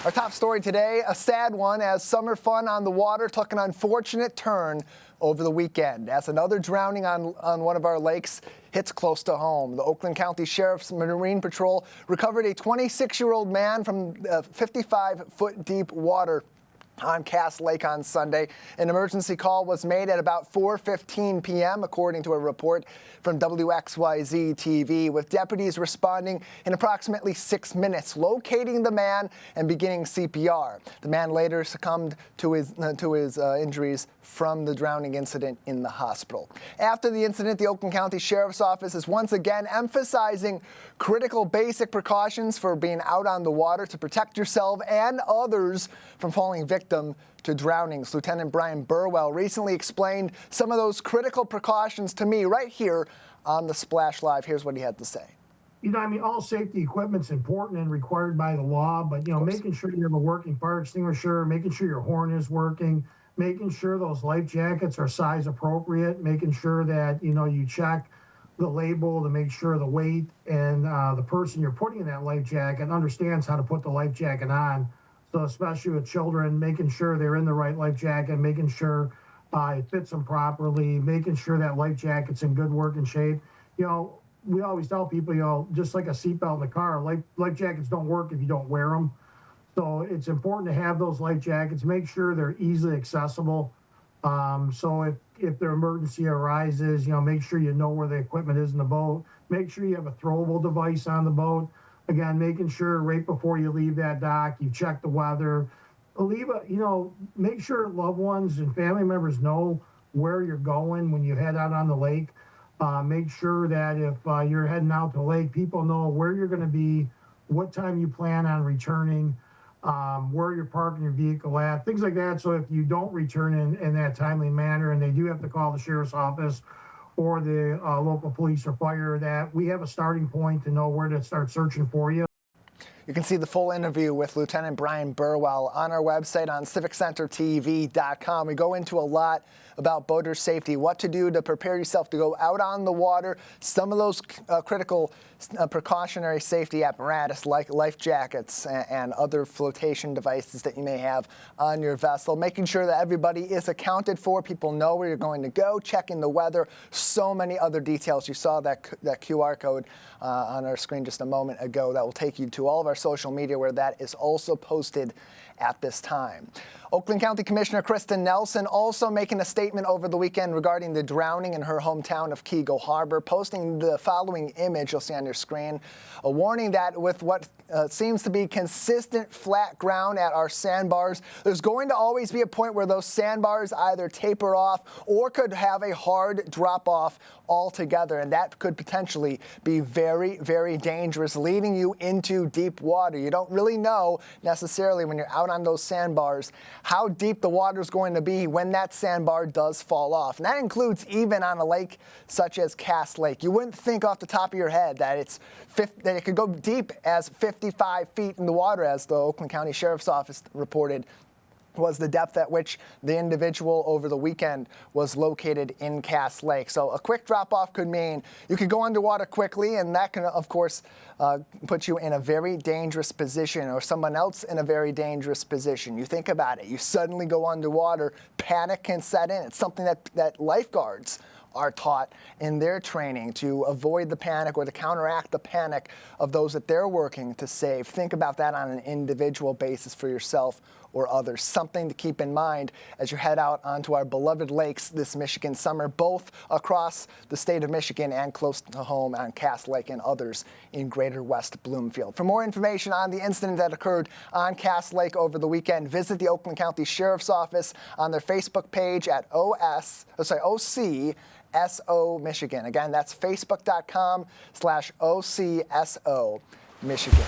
Our top story today, a sad one, as summer fun on the water took an unfortunate turn over the weekend as another drowning on one of our lakes hits close to home. The Oakland County Sheriff's Marine Patrol recovered a 26-year-old man from 55-foot deep water on Cass Lake on Sunday. An emergency call was made at about 4:15 p.m., according to a report from WXYZ TV, with deputies responding in approximately 6 minutes, locating the man and beginning CPR. The man later succumbed to his injuries from the drowning incident in the hospital. After the incident, the Oakland County Sheriff's Office is once again emphasizing critical basic precautions for being out on the water to protect yourself and others from falling victim to drownings. Lieutenant Brian Burwell recently explained some of those critical precautions to me right here on the Splash Live. Here's what he had to say. All safety equipment's important and required by the law, but, making sure you have a working fire extinguisher, making sure your horn is working, making sure those life jackets are size appropriate, making sure that, you check the label to make sure the weight and the person you're putting in that life jacket understands how to put the life jacket on. So especially with children, making sure they're in the right life jacket, making sure it fits them properly, making sure that life jacket's in good working shape. We always tell people, just like a seatbelt in the car, life jackets don't work if you don't wear them. So it's important to have those life jackets, make sure they're easily accessible. So if their emergency arises, make sure you know where the equipment is in the boat. Make sure you have a throwable device on the boat. Again, making sure right before you leave that dock, you check the weather. Make sure loved ones and family members know where you're going when you head out on the lake. Make sure that if you're heading out to the lake, people know where you're going to be, what time you plan on returning, where you're parking your vehicle at, things like that. So if you don't return in that timely manner and they do have to call the sheriff's office or the local police or fire, that we have a starting point to know where to start searching for you. You can see the full interview with Lieutenant Brian Burwell on our website on CivicCenterTV.com. We go into a lot about boater safety, what to do to prepare yourself to go out on the water, some of those critical precautionary safety apparatus like life jackets and other flotation devices that you may have on your vessel, making sure that everybody is accounted for, people know where you're going to go, checking the weather, so many other details. You saw that QR code on our screen just a moment ago that will take you to all of our social media where that is also posted at this time. Oakland County Commissioner Kristen Nelson also making a statement over the weekend regarding the drowning in her hometown of Keego Harbor, posting the following image you'll see on your screen, a warning that with what seems to be consistent flat ground at our sandbars, there's going to always be a point where those sandbars either taper off or could have a hard drop off altogether, and that could potentially be very, very dangerous, leading you into deep water. You don't really know necessarily when you're out on those sandbars how deep the water is going to be when that sandbar does fall off. And that includes even on a lake such as Cass Lake. You wouldn't think off the top of your head that it could go deep as 55 feet in the water, as the Oakland County Sheriff's Office reported was the depth at which the individual over the weekend was located in Cass Lake. So a quick drop-off could mean you could go underwater quickly, and that can, of course, put you in a very dangerous position, or someone else in a very dangerous position. You think about it. You suddenly go underwater, panic can set in. It's something that lifeguards are taught in their training to avoid the panic or to counteract the panic of those that they're working to save. Think about that on an individual basis for yourself or others. Something to keep in mind as you head out onto our beloved lakes this Michigan summer, both across the state of Michigan and close to home on Cass Lake and others in greater West Bloomfield. For more information on the incident that occurred on Cass Lake over the weekend, visit the Oakland County Sheriff's Office on their Facebook page at OCSO Michigan. Again, that's facebook.com/OCSO Michigan.